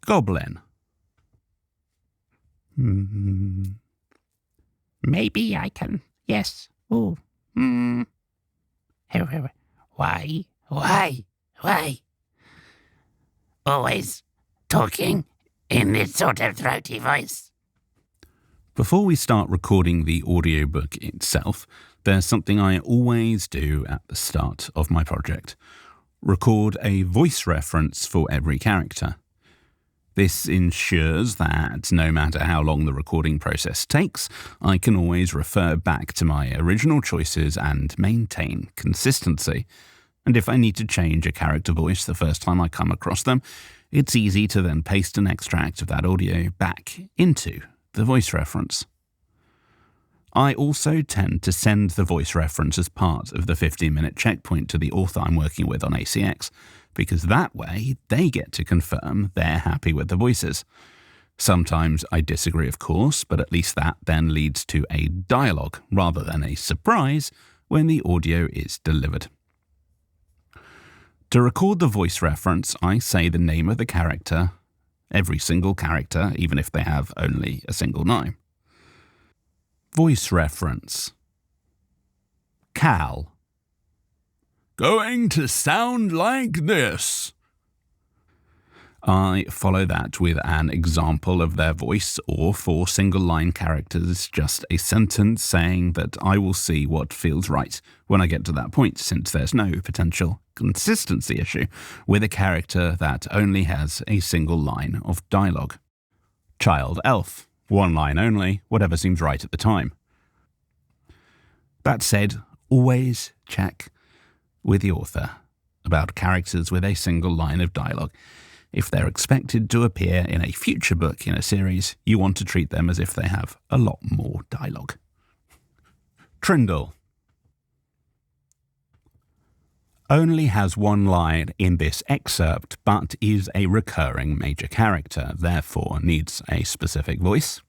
Goblin. Maybe I can. Yes. Ooh. Why? Always talking in this sort of throaty voice. Before we start recording the audiobook itself, there's something I always do at the start of my project. Record a voice reference for every character. This ensures that no matter how long the recording process takes, I can always refer back to my original choices and maintain consistency. And if I need to change a character voice the first time I come across them, it's easy to then paste an extract of that audio back into the voice reference. I also tend to send the voice reference as part of the 15-minute checkpoint to the author I'm working with on ACX, because that way they get to confirm they're happy with the voices. Sometimes I disagree, of course, but at least that then leads to a dialogue rather than a surprise when the audio is delivered. To record the voice reference, I say the name of the character, every single character, even if they have only a single name. Voice reference. Cal. Going to sound like this. I follow that with an example of their voice, or for single-line characters, just a sentence saying that I will see what feels right when I get to that point, since there's no potential consistency issue with a character that only has a single line of dialogue. Child elf. One line only, whatever seems right at the time. That said, always check with the author about characters with a single line of dialogue. If they're expected to appear in a future book in a series, you want to treat them as if they have a lot more dialogue. Trindle. Only has one line in this excerpt, but is a recurring major character, therefore needs a specific voice.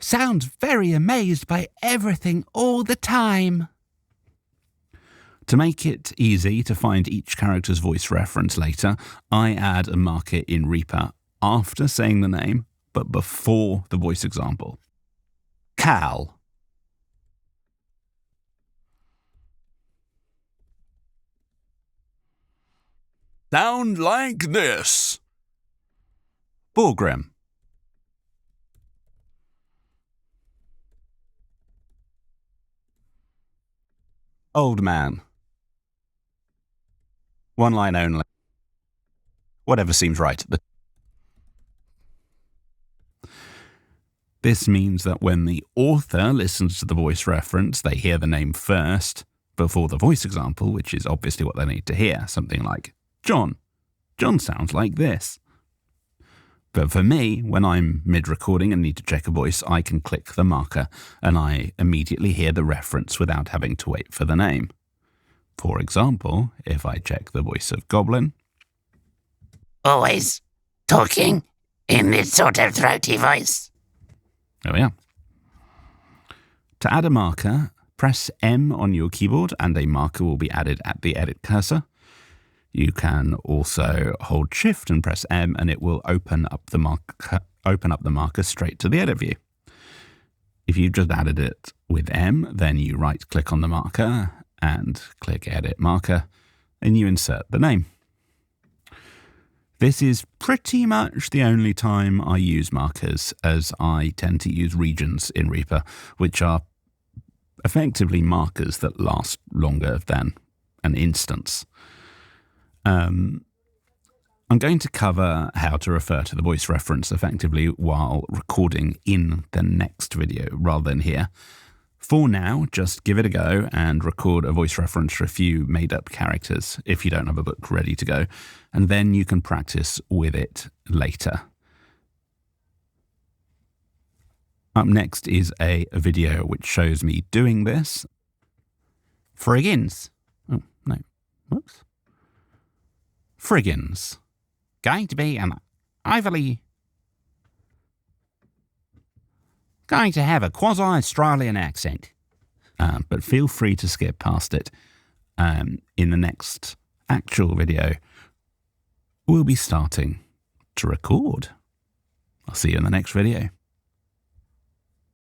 Sounds very amazed by everything all the time. To make it easy to find each character's voice reference later, I add a marker in Reaper after saying the name, but before the voice example. Cal. Sound like this. Borgrim. Old man. One line only. Whatever seems right. This means that when the author listens to the voice reference, they hear the name first, before the voice example, which is obviously what they need to hear. Something like, John. John sounds like this. But for me, when I'm mid-recording and need to check a voice, I can click the marker and I immediately hear the reference without having to wait for the name. For example, if I check the voice of Goblin. Always talking in this sort of throaty voice. There we are. To add a marker, press M on your keyboard and a marker will be added at the edit cursor. You can also hold Shift and press M and it will open up the marker straight to the edit view. If you've just added it with M, then you right-click on the marker and click Edit Marker, and you insert the name. This is pretty much the only time I use markers, as I tend to use regions in Reaper, which are effectively markers that last longer than an instance. I'm going to cover how to refer to the voice reference effectively while recording in the next video rather than here. For now, just give it a go and record a voice reference for a few made-up characters if you don't have a book ready to go, and then you can practice with it later. Up next is a video which shows me doing this. Friggins. Oh, no. Whoops. Friggins. Going to be an overly... Going to have a quasi-Australian accent. But feel free to skip past it. In the next actual video, we'll be starting to record. I'll see you in the next video.